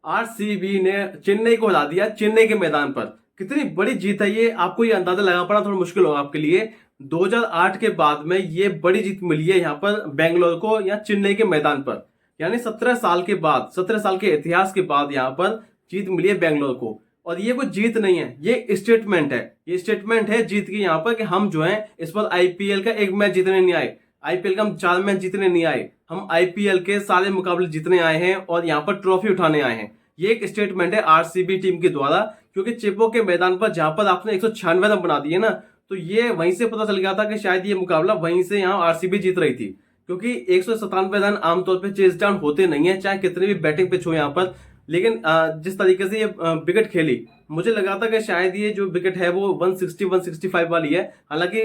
RCB ने चेन्नई को हरा दिया चेन्नई के मैदान पर। कितनी बड़ी जीत है ये, आपको ये अंदाजा लगा पाना थोड़ा मुश्किल होगा आपके लिए। 2008 के बाद में ये बड़ी जीत मिली है यहाँ पर बेंगलोर को या चेन्नई के मैदान पर। यानी 17 साल के बाद, 17 साल के इतिहास के बाद यहाँ पर जीत मिली है बेंगलोर को। और ये कोई जीत नहीं है, ये स्टेटमेंट है। ये स्टेटमेंट है जीत की यहाँ पर कि हम जो है इस बार आईपीएल का एक मैच जीतने नहीं आए, आईपीएल का हम 4 मैच जीतने नहीं आए, हम आईपीएल के सारे मुकाबले जीतने आए हैं और यहाँ पर ट्रॉफी उठाने आए हैं। ये एक स्टेटमेंट है आरसीबी टीम के द्वारा, क्योंकि चिपो के मैदान पर जहां पर आपने 196 रन बना दिए ना, तो ये वहीं से पता चल गया था कि शायद ये मुकाबला वहीं से यहाँ आरसीबी जीत रही थी। क्योंकि 197 रन आमतौर पर चेज डाउन होते नहीं है, चाहे कितने भी बैटिंग पिच हो यहाँ पर। लेकिन जिस तरीके से ये विकेट खेली, मुझे लगा था कि शायद ये जो विकेट है वो 160 165 वाली है। हालांकि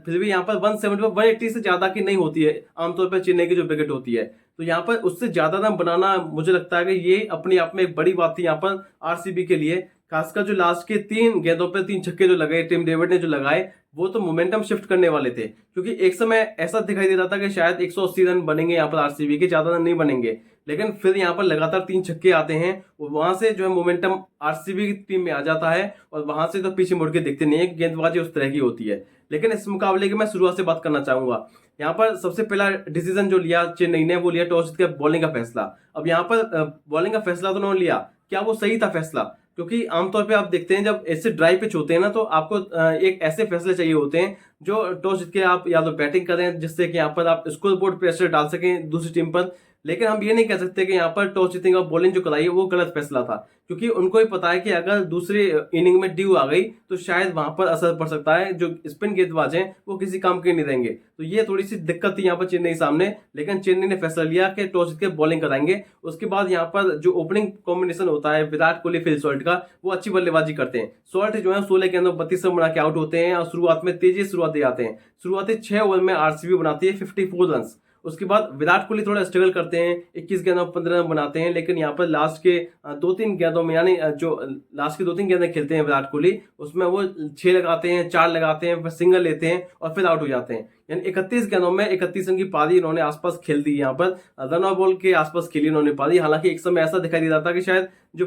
फिर भी यहाँ पर 170 180 से ज्यादा की नहीं होती है आमतौर पर चेन्नई की जो विकेट होती है। तो यहाँ पर उससे ज्यादा रन बनाना मुझे लगता है कि ये अपने आप में एक बड़ी बात थी यहाँ पर आरसीबी के लिए। खासकर जो लास्ट के 3 गेंदों पे 3 छक्के जो लगाए टिम डेविड ने जो लगाए, वो तो मोमेंटम शिफ्ट करने वाले थे। क्योंकि एक समय ऐसा दिखाई दे रहा था कि शायद 180 रन बनेंगे यहाँ पर आरसीबी के, ज्यादा रन नहीं बनेंगे। लेकिन फिर यहाँ पर लगातार 3 छक्के आते हैं और वहां से जो है मोमेंटम आरसीबी की टीम में आ जाता है और वहां से तो पीछे मुड़ के दिखते नहीं है। गेंदबाजी उस तरह की होती है। लेकिन इस मुकाबले की मैं शुरुआत से बात करना चाहूंगा। यहाँ पर सबसे पहला डिसीजन जो लिया चेन्नई ने, वो लिया टॉस जीत के बॉलिंग का फैसला। अब यहाँ पर बॉलिंग का फैसला तो उन्होंने लिया, क्या वो सही था फैसला? क्योंकि आमतौर पे आप देखते हैं जब ऐसे ड्राई पिच होते हैं ना, तो आपको एक ऐसे फैसले चाहिए होते हैं जो टॉस जीत के आप या तो बैटिंग करें, जिससे कि यहाँ पर आप स्कोर बोर्ड प्रेशर डाल सकें दूसरी टीम पर। लेकिन हम ये नहीं कह सकते कि यहाँ पर टॉस जीतने का बॉलिंग जो कराई है वो गलत फैसला था। क्योंकि उनको ही पता है कि अगर दूसरी इनिंग में ड्यू आ गई तो शायद वहां पर असर पड़ सकता है, जो स्पिन गेंदबाज हैं वो किसी काम के नहीं रहेंगे। तो ये थोड़ी सी दिक्कत थी यहाँ पर चेन्नई सामने। लेकिन चेन्नई ने फैसला लिया कि टॉस जीत के बॉलिंग कराएंगे। उसके बाद यहाँ पर जो ओपनिंग कॉम्बिनेशन होता है विराट कोहली फिल शॉल्ट का, वो अच्छी बल्लेबाजी करते हैं। शॉल्ट जो है 16 के अंदर 32 रन बना के आउट होते हैं और शुरुआत में तेजी से शुरुआत दे जाते हैं। शुरुआती 6 ओवर में आरसीबी बनाती है 54 रन। उसके बाद विराट कोहली थोड़ा स्ट्रगल करते हैं, 21 गेंदों में 15 रन बनाते हैं। लेकिन यहाँ पर लास्ट के 2-3 गेंदों में, यानी जो लास्ट की 2-3 गेंदें खेलते हैं विराट कोहली, उसमें वो 6 लगाते हैं, 4 लगाते हैं, फिर सिंगल लेते हैं और फिर आउट हो जाते हैं। यानी 31 गेंदों में 31 रन की पारी इन्होंने आसपास खेल दी। यहाँ पर रन और बॉल के आसपास खेली इन्होंने पारी। हालांकि एक समय ऐसा दिखाई दे रहा था कि शायद जो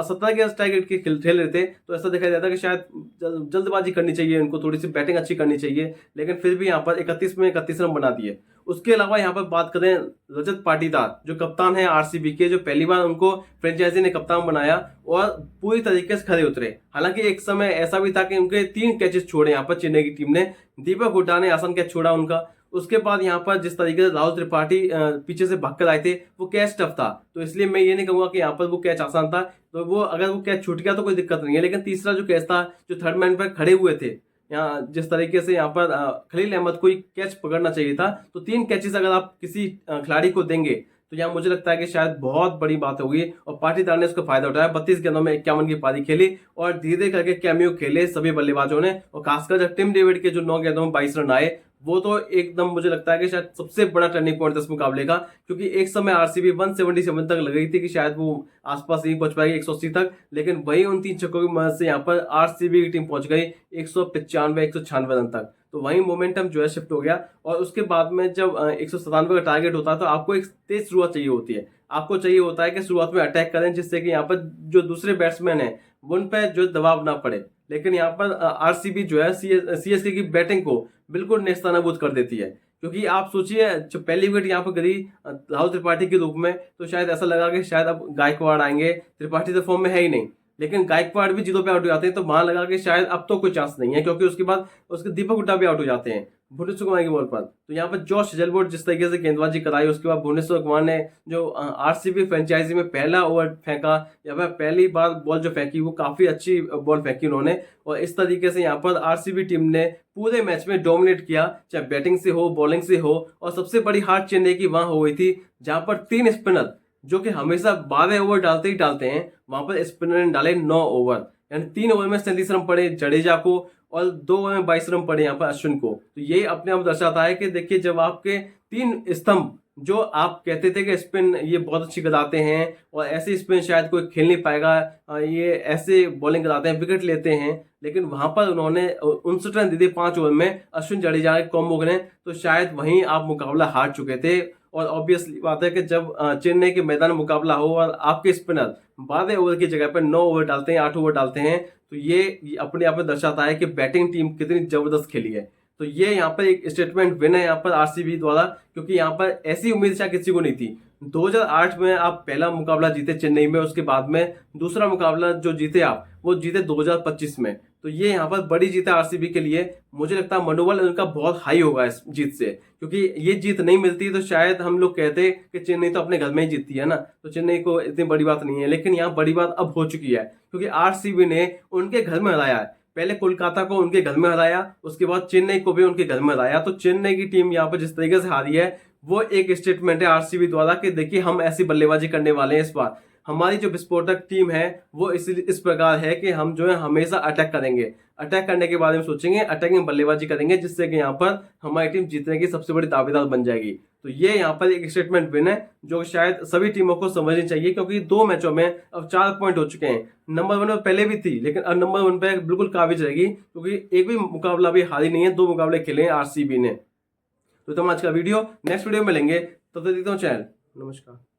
17 के स्ट्राइक रेट के खेल रहे थे, तो ऐसा दिखाई देता कि शायद जल्दबाजी करनी चाहिए, इनको थोड़ी सी बैटिंग अच्छी करनी चाहिए। लेकिन फिर भी यहाँ पर 31 में 31 रन बना दिए। उसके अलावा यहाँ पर बात करें रजत पाटीदार, जो कप्तान है आरसीबी के, जो पहली बार उनको फ्रेंचाइजी ने कप्तान बनाया और पूरी तरीके से खड़े उतरे। हालांकि एक समय ऐसा भी था कि उनके 3 कैचेस छोड़े यहाँ पर चेन्नई की टीम ने। दीपक हुड्डा ने आसान कैच छोड़ा उनका। उसके बाद यहाँ पर जिस तरीके से राहुल त्रिपाठी पीछे से भागकर आए थे, वो कैच टफ था। तो इसलिए मैं ये नहीं कहूंगा कि यहाँ पर वो कैच आसान था। तो वो अगर वो कैच छूट गया तो कोई दिक्कत नहीं है। लेकिन तीसरा जो कैच था, जो थर्ड मैन पर खड़े हुए थे, यहाँ जिस तरीके से यहाँ पर खलील अहमद को कैच पकड़ना चाहिए था, तो 3 कैचेस अगर आप किसी खिलाड़ी को देंगे तो यहाँ मुझे लगता है कि शायद बहुत बड़ी बात होगी। और पाटीदार ने उसका फायदा उठाया, 32 गेंदों में 51 की पारी खेली और धीरे करके कैमियो खेले सभी बल्लेबाजों ने। और खासकर जब टिम डेविड के जो 9 गेंदों में 22 रन आए, वो तो एकदम मुझे लगता है कि शायद सबसे बड़ा टर्निंग पॉइंट था इस मुकाबले का। क्योंकि एक समय आरसीबी 177 तक लग गई थी कि शायद वो आसपास नहीं पहुंच पाएगी 180 तक। लेकिन वही उन 3 छक्कों की मदद से यहाँ पर आरसीबी की टीम पहुंच गई 195 196 रन तक। तो वही मोमेंटम जो है शिफ्ट हो गया। और उसके बाद में जब 197 का टारगेट होता है तो आपको एक तेज शुरुआत चाहिए होती है। आपको चाहिए होता है कि शुरुआत में अटैक करें, जिससे कि यहाँ पर जो दूसरे बैट्समैन है उन पर जो दबाव ना पड़े। लेकिन यहाँ पर आरसीबी जो है सीएसके की बैटिंग को बिल्कुल नेस्तनाबूद कर देती है। क्योंकि आप सोचिए, जब पहली विकेट यहाँ पर गिरी राहुल त्रिपाठी के रूप में, तो शायद ऐसा लगा कि शायद अब गायकवाड़ आएंगे। त्रिपाठी तो फॉर्म में है ही नहीं, लेकिन गायकवाड़ भी 0 पे आउट हो जाते हैं। तो वहां लगा कि शायद अब तो कोई चांस नहीं है, क्योंकि उसके बाद उसके दीपक हुड्डा भी आउट हो जाते हैं भुवनेश्वर कुमार की बॉल पर। तो यहाँ पर जॉश हेजलवुड जिस तरीके से गेंदबाजी कराई, उसके बाद भुवनेश्वर कुमार ने जो आरसीबी फ्रेंचाइजी में पहला ओवर फेंका, या फिर पहली बार बॉल जो फेंकी, वो काफी अच्छी बॉल फेंकी उन्होंने। और इस तरीके से यहाँ पर आरसीबी टीम ने पूरे मैच में डोमिनेट किया, चाहे बैटिंग से हो, बॉलिंग से हो। और सबसे बड़ी हार चेन्नई की वहां हो गई थी, जहां पर 3 स्पिनर, जो कि हमेशा 12 ओवर डालते ही डालते हैं, वहां पर स्पिनर ने डाले 9 ओवर। यानी 3 ओवर में 37 रन पड़े जडेजा को और 2 ओवर में 22 रन पड़े यहाँ पर अश्विन को। तो ये अपने आप दर्शाता है कि देखिए, जब आपके 3 स्तंभ, जो आप कहते थे कि स्पिन ये बहुत अच्छी कराते हैं और ऐसे स्पिन शायद कोई खेल नहीं पाएगा, ये ऐसे बॉलिंग कराते हैं, विकेट लेते हैं, लेकिन वहां पर उन्होंने 59 रन दे दिए 5 ओवर में अश्विन जडेजा के कॉम्बो ने। तो शायद वहीं आप मुकाबला हार चुके थे। और ऑब्वियसली बात है कि जब चेन्नई के मैदान में मुकाबला हो और आपके स्पिनर 12 ओवर की जगह पर 9 ओवर डालते हैं, 8 ओवर डालते हैं, तो ये अपने आप में दर्शाता है कि बैटिंग टीम कितनी जबरदस्त खेली है। तो ये यहाँ पर एक स्टेटमेंट विन है यहाँ पर आरसीबी द्वारा, क्योंकि यहाँ पर ऐसी उम्मीद शायद किसी को नहीं थी। 2008 में आप पहला मुकाबला जीते चेन्नई में, उसके बाद में दूसरा मुकाबला जो जीते आप वो जीते 2025 में। तो ये यहाँ पर बड़ी जीत है आरसीबी के लिए। मुझे लगता है मनोबल उनका बहुत हाई होगा इस जीत से, क्योंकि ये जीत नहीं मिलती तो शायद हम लोग कहते कि चेन्नई तो अपने घर में ही जीतती है ना, तो चेन्नई को इतनी बड़ी बात नहीं है। लेकिन यहाँ बड़ी बात अब हो चुकी है, क्योंकि आरसीबी ने उनके घर में हराया है। पहले कोलकाता को उनके घर में हराया, उसके बाद चेन्नई को भी उनके घर में हराया। तो चेन्नई की टीम यहाँ पर जिस तरीके से हारी है वो एक स्टेटमेंट है आरसीबी द्वारा कि देखिए हम ऐसी बल्लेबाजी करने वाले हैं इस बार। हमारी जो विस्फोटक टीम है वो इस प्रकार है कि हम जो है हमेशा अटैक करेंगे, अटैक करने के बारे में सोचेंगे, अटैकिंग बल्लेबाजी करेंगे, जिससे कि यहाँ पर हमारी टीम जीतने की सबसे बड़ी दावेदार बन जाएगी। तो ये यहाँ पर एक स्टेटमेंट विन है जो शायद सभी टीमों को समझनी चाहिए, क्योंकि 2 मैचों में अब 4 पॉइंट हो चुके हैं। नंबर 1 पर पहले भी थी, लेकिन अब नंबर 1 पे बिल्कुल काबिज रहेगी, क्योंकि एक भी मुकाबला भी हारी नहीं है, 2 मुकाबले खेले हैं आरसीबी ने। तो आज का वीडियो, नेक्स्ट वीडियो में मिलेंगे, तब तक देखते हो चैनल। नमस्कार।